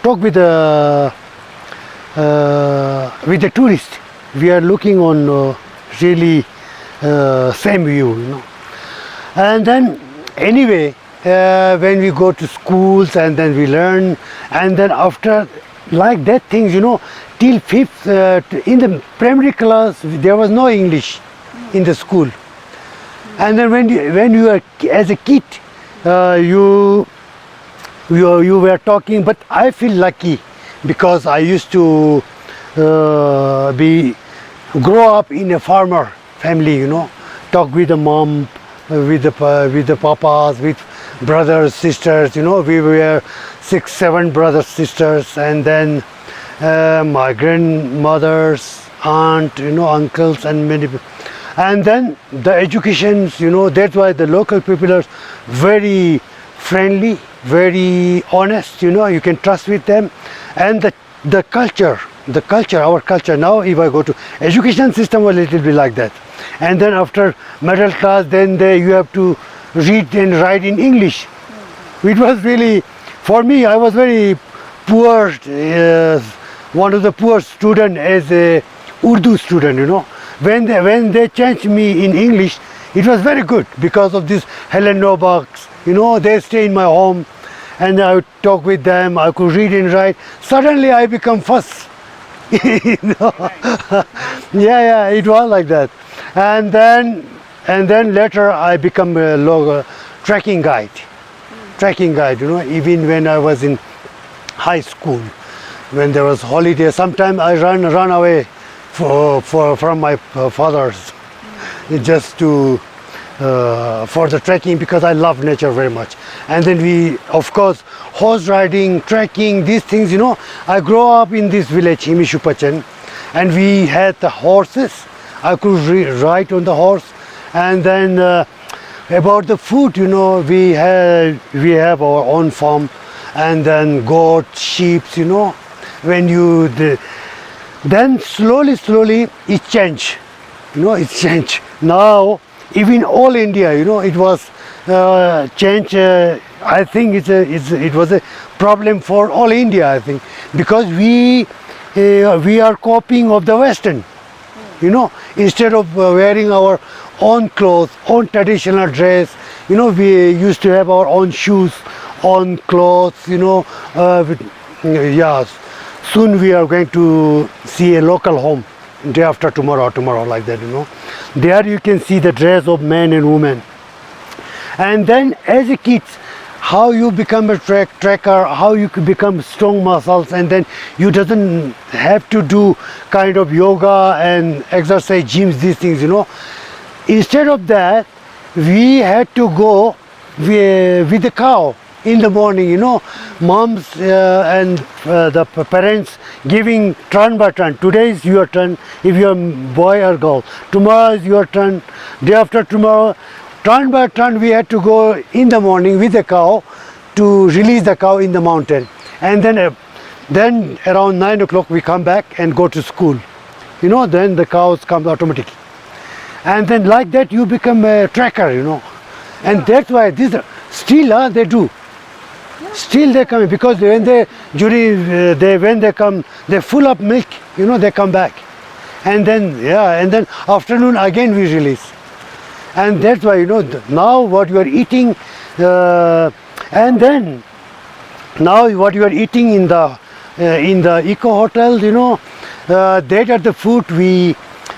talk with the tourist. We are looking on really same view, you know. And then anyway, when we go to schools and then we learn, and then after like that things, you know, till fifth in the primary class there was no English in the school. And then when you are as a kid, you were talking, but I feel lucky because I used to grow up in a farmer family, you know, talk with the mom, with the papas, with brothers, sisters, you know, we were 6, 7 brothers, sisters, and then my grandmothers, aunt, you know, uncles, and many people. And then the educations, you know, that's why the local people are very friendly, very honest, you know, you can trust with them. And the culture, our culture now, if I go to education system, a little bit like that. And then after middle class, then you have to read and write in English. It was really, for me, I was very poor, one of the poor student as a Urdu student, you know. When they changed me in English, it was very good because of this Helen Novaks, you know, they stay in my home and I would talk with them, I could read and write. Suddenly I become first. You know? Yeah, it was like that. And then later I become a trekking guide, you know, even when I was in high school, when there was holiday, sometimes I run away from my fathers just to for the trekking because I love nature very much. And then we, of course, horse riding, trekking, these things, you know. I grew up in this village, Himishupachan, and we had the horses. I could ride on the horse. And then about the food, you know, we have our own farm, and then goat, sheep, you know. Then slowly it changed, you know, it changed. Now even all India, you know, it was changed. I think it was a problem for all India, I think, because we are copying of the Western, you know. Instead of wearing our own clothes, own traditional dress, you know, we used to have our own shoes, own clothes, you know. Yeah, soon we are going to see a local home, day after tomorrow, like that, you know. There you can see the dress of men and women. And then as a kid, how you become a trekker, how you could become strong muscles, and then you doesn't have to do kind of yoga and exercise, gyms, these things, you know. Instead of that, we had to go with the cow in the morning, you know. Moms and the parents giving turn by turn. Today is your turn if you're a boy or girl. Tomorrow is your turn. Day after tomorrow, turn by turn we had to go in the morning with the cow to release the cow in the mountain. And then around 9 o'clock we come back and go to school. You know, then the cows come automatically. And then like that you become a tracker, you know. And that's why this still they do. Still they come because when they come, they full up milk, you know, they come back. And then afternoon again we release. And that's why, you know, now what you are eating, and then now what you are eating in the eco hotels, you know, that are the food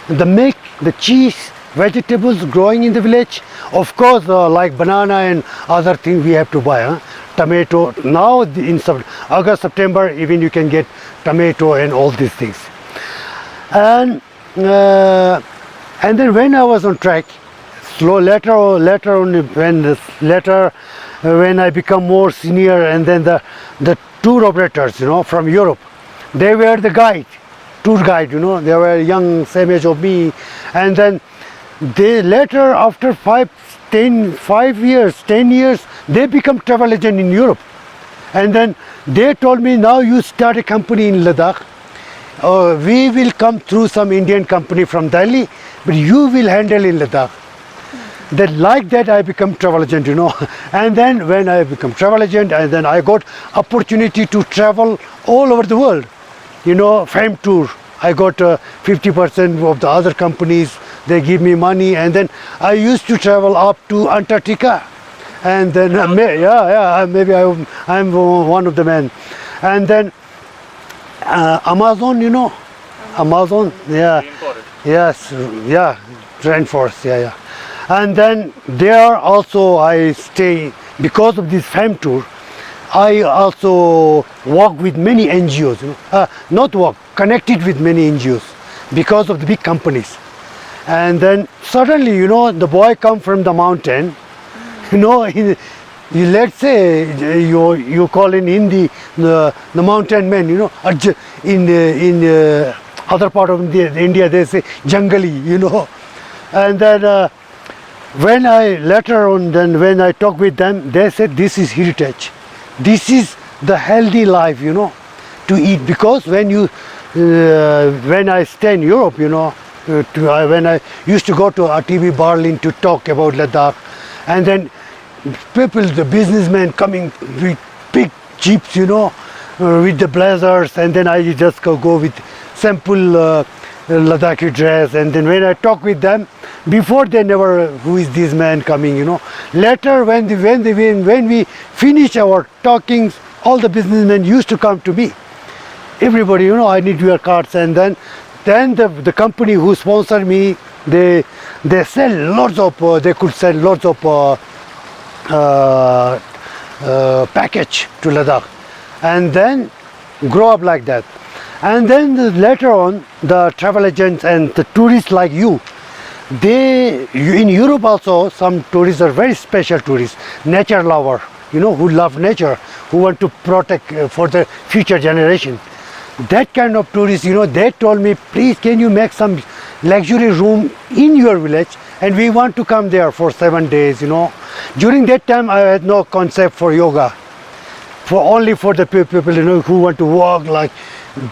the milk, the cheese, vegetables growing in the village. Of course, like banana and other things we have to buy. Huh? Tomato, now in August, September, even you can get tomato and all these things. And then when I was on track, later on when I become more senior, and then the tour operators, you know, from Europe, they were the tour guide, you know, they were young, same age of me. And then they later, after 10 years, they become travel agent in Europe. And then they told me, now you start a company in Ladakh. We will come through some Indian company from Delhi, but you will handle in Ladakh. Then like that I become travel agent, you know. And then when I become travel agent, and then I got opportunity to travel all over the world, you know, fam tour. I got 50% of the other companies, they give me money, and then I used to travel up to Antarctica. And then maybe I'm one of the men. And then Amazon, you know, Amazon, yeah, yes, yeah, rainforest, yeah. And then there also I stay, because of this fam tour, I also work with many NGOs, you know, not work, connected with many NGOs because of the big companies. And then suddenly, you know, the boy come from the mountain, you know, let's say you call in Hindi the mountain man, you know, in other part of India they say jungali, you know. And then when I later on, then when I talk with them, they said this is heritage, this is the healthy life, you know, to eat. Because when you when I stay in Europe, you know, when I used to go to RTV Berlin to talk about Ladakh, and then people, the businessmen coming with big jeeps, you know, with the blazers, and then I just go with simple Ladakhi dress. And then when I talk with them, before they never, who is this man coming, you know. Later when we finish our talkings, all the businessmen used to come to me. Everybody, you know, I need your cards. And then the company who sponsored me, they sell lots of, they could sell lots of package to Ladakh, and then grow up like that. And then later on, the travel agents and the tourists like you, in Europe also, some tourists are very special tourists, nature lover, you know, who love nature, who want to protect for the future generation. That kind of tourists, you know, they told me, please can you make some luxury room in your village, and we want to come there for 7 days, you know. During that time I had no concept for yoga, only for the people, you know, who want to walk like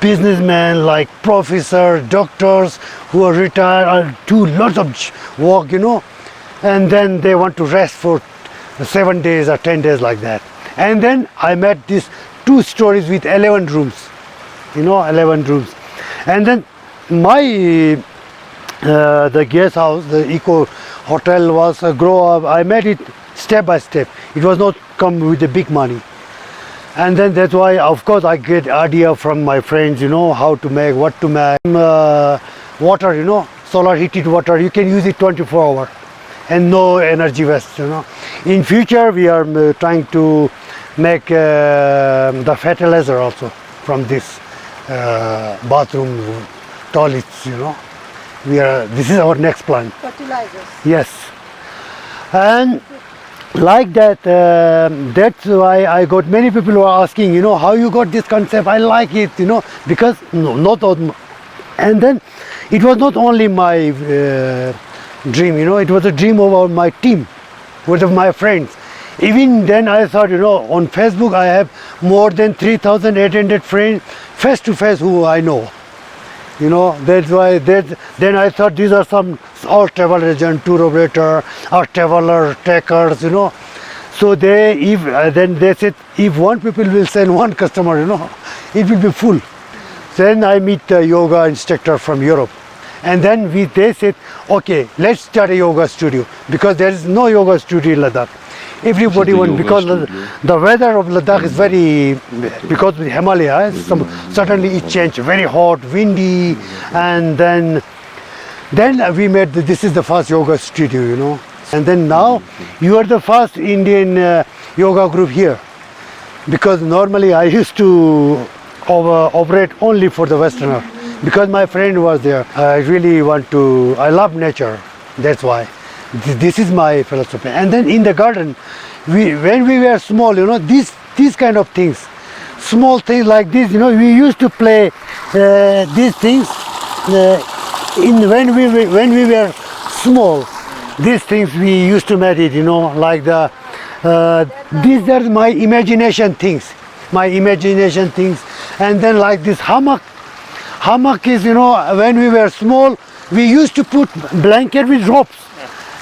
businessmen, like professors, doctors who are retired, or do lots of work, you know, and then they want to rest for 7 days or 10 days like that. And then I met these 2 stories with 11 rooms, you know, 11 rooms. And then my the guest house, the eco hotel was grow up. I made it step by step. It was not come with the big money. And then that's why, of course, I get idea from my friends, you know, how to make, what to make. Water, you know, solar heated water, you can use it 24 hours and no energy waste, you know. In future, we are trying to make the fertilizer also from this bathroom toilets, you know. This is our next plan. Fertilizers. Yes. And like that, that's why I got many people who are asking, you know, how you got this concept. I like it, you know, because not all. And then it was not only my dream, you know, it was a dream of my team, with my friends. Even then I thought, you know, on Facebook I have more than 3,800 friends face to face who I know. You know, that's why then I thought these are some all travel agent, tour operator, or traveler takers, you know. So then they said if one people will send one customer, you know, it will be full. Then I meet a yoga instructor from Europe, and then they said, okay, let's start a yoga studio, because there is no yoga studio in Ladakh. Everybody wants, because the weather of Ladakh is very, because of the Himalayas, suddenly it changed, very hot, windy, and then we made, this is the first yoga studio, you know. And then now you are the first Indian yoga group here, because normally I used to operate only for the Westerner, because my friend was there. I really I love nature, that's why. This is my philosophy. And then in the garden, when we were small, you know, these kind of things, small things like this, you know, we used to play these things when we were small. These things we used to make it, you know, like these are my imagination things. And then like this hammock is, you know, when we were small, we used to put blanket with ropes.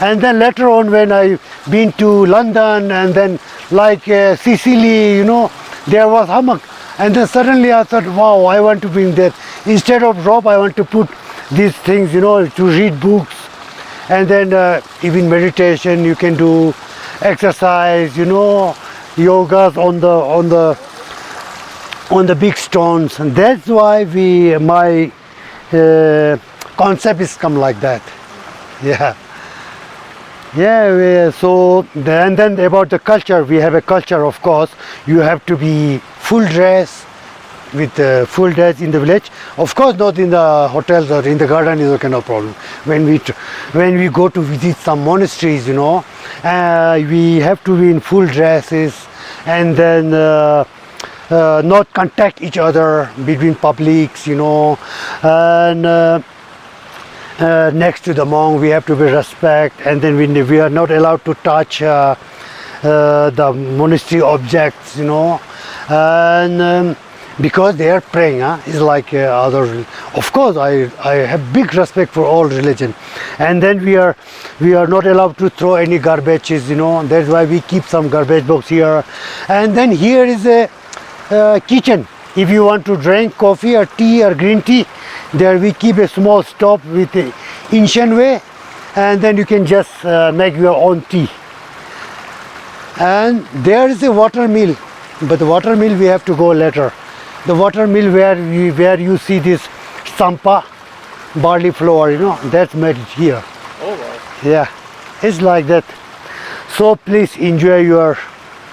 And then later on, when I been to London and then like Sicily, you know, there was hammock. And then suddenly I thought, wow, I want to bring that. Instead of rope, I want to put these things, you know, to read books. And then even meditation, you can do exercise, you know, yogas on the big stones. And that's why my concept is come like that. Yeah. Yeah, so and then about the culture, we have a culture, of course. You have to be full dress, with full dress in the village. Of course, not in the hotels or in the garden is okay, no problem. When we go to visit some monasteries, you know, we have to be in full dresses, and then not contact each other between publics, you know, and next to the monk we have to be respect, and then we are not allowed to touch the monastery objects, you know, and because they are praying, it's like other. Of course, I have big respect for all religion, and then we are not allowed to throw any garbages, you know. That's why we keep some garbage box here, and then here is a kitchen. If you want to drink coffee or tea or green tea, there we keep a small stop with a ancient way, and then you can just make your own tea. And there is a water mill, but the water mill we have to go later. The water mill where you see this sampa, barley flour, you know, that's made here. Oh wow. Yeah, it's like that. So please enjoy your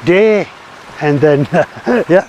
day, and then yeah.